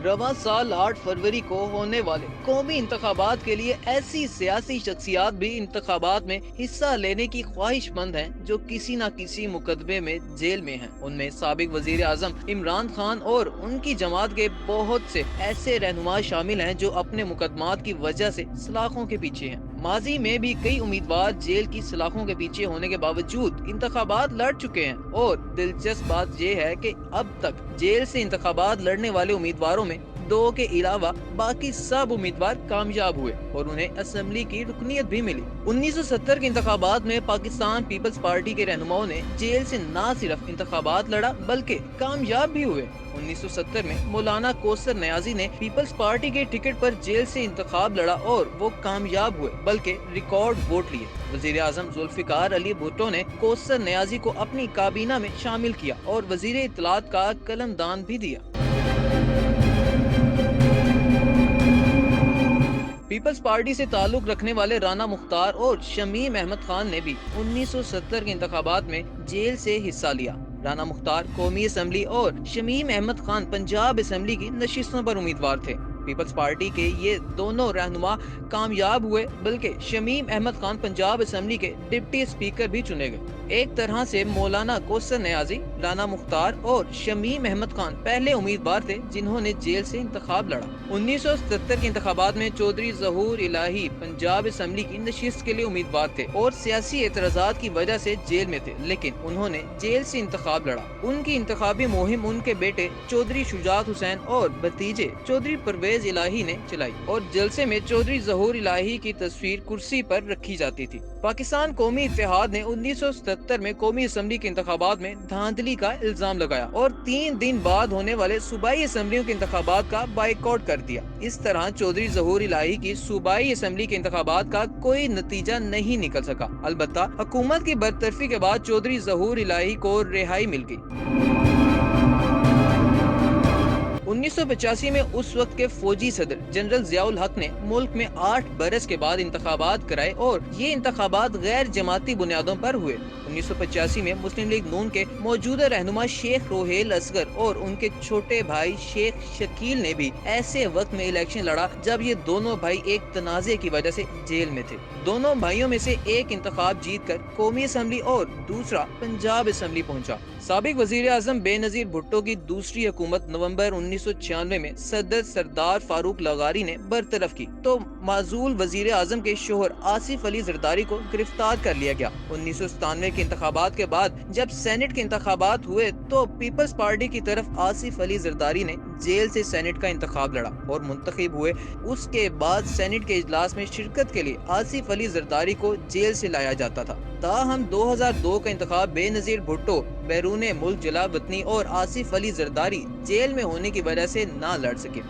रवां साल 8 फरवरी को होने वाले कौमी इंतखाबात के लिए ऐसी सियासी शख्सियात भी इंतखाबात में हिस्सा लेने की ख्वाहिशमंद हैं जो किसी न किसी मुकदमे में जेल में हैं। उनमें साबिक वजीर आजम इमरान खान और उनकी जमात के बहुत से ऐसे रहनुमा शामिल हैं जो अपने मुकदमात की वजह से सलाखों के पीछे हैं। माजी में भी कई उम्मीदवार जेल की सलाखों के पीछे होने के बावजूद इंतखाबात लड़ चुके हैं और दिलचस्प बात यह है कि अब तक जेल से इंतखाबात लड़ने वाले उम्मीदवारों में 2 के अलावा बाकी सब उम्मीदवार कामयाब हुए और उन्हें असेंबली की रुकनीत भी मिली। 1970 के इंतखाबात में पाकिस्तान पीपल्स पार्टी के रहनुमाओं ने जेल से न सिर्फ इंतखाबात लड़ा बल्कि कामयाब भी हुए। 1970 में मौलाना कौसर नियाजी ने पीपल्स पार्टी के टिकट पर जेल से इंतखाब लड़ा और वो कामयाब हुए बल्कि रिकॉर्ड वोट लिए। वजीर आजम जुल्फिकार अली भुट्टो ने कौसर नियाजी को अपनी काबीना में शामिल किया और वजीर इत्तलात का कलमदान भी दिया। पीपल्स पार्टी से ताल्लुक रखने वाले राना मुख्तार और शमीम अहमद खान ने भी 1970 के इंतखाबात में जेल से हिस्सा लिया। राना मुख्तार कौमी असेंबली और शमीम अहमद खान पंजाब असेंबली की नशिस्तों पर उम्मीदवार थे। पीपल्स पार्टी के ये दोनों रहनुमा कामयाब हुए बल्कि शमीम अहमद खान पंजाब असेंबली के डिप्टी स्पीकर भी चुने गए। एक तरह से मौलाना कौसर नियाजी, राना मुख्तार और शमीम अहमद खान पहले उम्मीदवार थे जिन्होंने जेल से इंतखाब लड़ा। 1977 के इंतखाबात में चौधरी ज़हूर इलाही पंजाब असेंबली की नशिस्त के लिए उम्मीदवार थे और सियासी एतराज़ात की वजह से जेल में थे, लेकिन उन्होंने जेल से इंतखाब लड़ा। उनकी इंतखाबी मुहिम उनके बेटे चौधरी शुजात हुसैन और भतीजे चौधरी परवेज इलाही ने चलाई और जलसे में चौधरी ज़हूर इलाही की तस्वीर कुर्सी पर रखी जाती थी। पाकिस्तान कौमी इत्तेहाद ने 1977 में कौमी असेंबली के इंतखाबात में धांधली का इल्जाम लगाया और 3 दिन बाद होने वाले सूबाई असेंबलियों के इंतखाबात का बाइकआउट कर दिया। इस तरह चौधरी ज़हूर इलाही की सूबाई असेंबली के इंतखाबात का कोई नतीजा नहीं निकल सका। अलबत्ता हुकूमत की बरतरफी के बाद चौधरी ज़हूर इलाही को रिहाई मिल गई। 1985 में उस वक्त के फौजी सदर जनरल ज़ियाउल हक ने मुल्क में 8 बरस के बाद इंतखाबात कराए और ये इंतखाबात गैर जमाती बुनियादों पर हुए। 1985 में मुस्लिम लीग नून के मौजूदा रहनुमा शेख रोहेल असगर और उनके छोटे भाई शेख शकील ने भी ऐसे वक्त में इलेक्शन लड़ा जब ये दोनों भाई एक तनाज़े की वजह से जेल में थे। दोनों भाइयों में से एक इंतखाब जीत कर कौमी असेंबली और दूसरा पंजाब असेंबली पहुंचा। साबिक वजीर आजम बेनजीर भुट्टो की दूसरी हुकूमत नवंबर 1996 में सदर सरदार फारूक लगारी ने बरतरफ की तो माजूल वजीर आजम के शोहर आसिफ अली जरदारी को गिरफ्तार कर लिया गया। 1997 के इंतखाबात के बाद जब सेनेट के इंतखाबात हुए तो पीपल्स पार्टी की तरफ आसिफ अली जरदारी ने जेल से सेनेट का इंतखाब लड़ा और मुंतखब हुए। उसके बाद सेनेट के इजलास में शिरकत के लिए आसिफ अली जरदारी को जेल से लाया जाता था। ताहम 2002 का इंतखाब बेनजीर भुट्टो बैरूने मुल्क जला वतनी और आसिफ अली जरदारी जेल में होने की वजह से ना लड़ सके।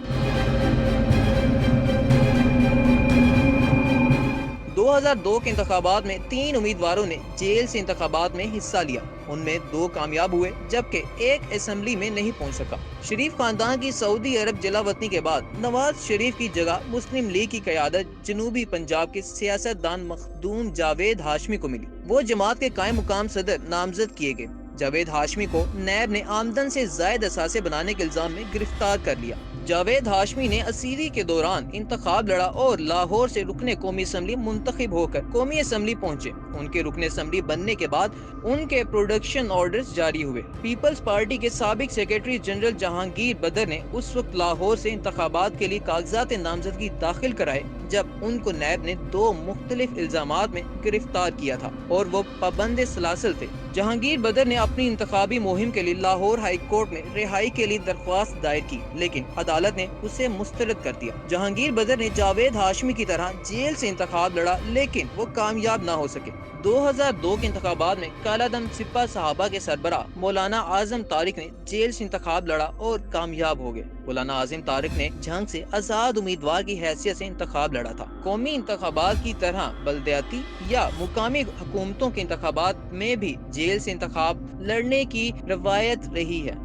2002 के इंतखाबात में 3 उम्मीदवारों ने जेल से इंतखाबात में हिस्सा लिया। उनमें 2 कामयाब हुए जबकि एक असेंबली में नहीं पहुंच सका। शरीफ खानदान की सऊदी अरब जलावतनी के बाद नवाज शरीफ की जगह मुस्लिम लीग की क़यादत जनूबी पंजाब के सियासतदान मखदूम जावेद हाशमी को मिली। वो जमात के कायम मुकाम सदर नामजद किए गए। जावेद हाशमी को नैब ने आमदन से जायद असासे बनाने के इल्जाम में गिरफ्तार कर लिया। जावेद हाशमी ने असीरी के दौरान इंतखाब लड़ा और लाहौर से रुकने कौमी असेंबली मुंतखब होकर कौमी असेंबली पहुंचे। उनके रुकने असेंबली बनने के बाद उनके प्रोडक्शन ऑर्डर्स जारी हुए। पीपल्स पार्टी के साबिक सेक्रेटरी जनरल जहांगीर बदर ने उस वक्त लाहौर से इंतखाबात के लिए कागजात नामजदगी दाखिल कराए जब उनको नैब ने 2 मुख्तलिफ इल्जामात में गिरफ्तार किया था और वो पाबंद सलासल थे। जहांगीर बदर ने अपनी इंतखाबी मुहिम के लिए लाहौर हाई कोर्ट में रिहाई के लिए दरख्वास्त दायर की, लेकिन अदालत ने उसे मुस्तरद कर दिया। जहांगीर बदर ने जावेद हाशमी की तरह जेल से इंतखाब लड़ा, लेकिन वो कामयाब ना हो सके। 2002 के इंतखाबात में कालादम सिपा सहाबा के सरबरा मौलाना आजम तारिक ने जेल से इंतखाब लड़ा और कामयाब हो गए। मौलाना आजम तारिक ने जंग से आजाद उम्मीदवार की हैसियत से इंतखाब लड़ा था। कौमी इंतखाबात की तरह बल्दियाती या मुकामी हुकूमतों के इंतखाबात में भी जेल से इंतखाब लड़ने की रवायत रही है।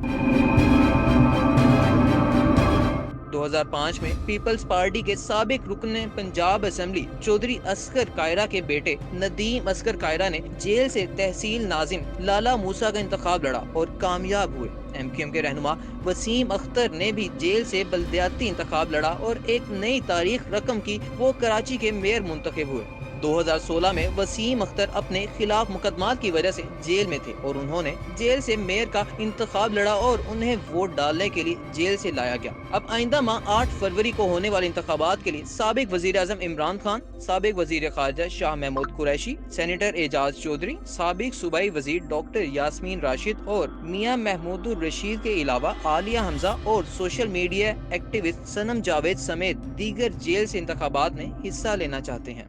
2005 میں پیپلز پارٹی کے سابق رکن پنجاب اسمبلی چودھری اصغر کائرہ کے بیٹے ندیم اصغر کائرہ نے جیل سے تحصیل ناظم لالا موسیٰ کا انتخاب لڑا اور کامیاب ہوئے۔ ایم کے رہنما وسیم اختر نے بھی جیل سے بلدیاتی انتخاب لڑا اور ایک نئی تاریخ رقم کی، وہ کراچی کے میئر منتخب ہوئے۔ 2016 میں وسیم اختر اپنے خلاف مقدمات کی وجہ سے جیل میں تھے اور انہوں نے جیل سے میئر کا انتخاب لڑا اور انہیں ووٹ ڈالنے کے لیے جیل سے لایا گیا۔ اب آئندہ ماہ 8 فروری کو ہونے والے انتخابات کے لیے سابق وزیر اعظم عمران خان، سابق وزیر خارجہ شاہ محمود قریشی، سینیٹر اعجاز چودھری، سابق صوبائی وزیر ڈاکٹر یاسمین راشد اور میاں محمود الرشید کے علاوہ عالیہ حمزہ اور سوشل میڈیا ایکٹیوسٹ صنم جاوید سمیت دیگر جیل سے انتخابات میں حصہ لینا چاہتے ہیں۔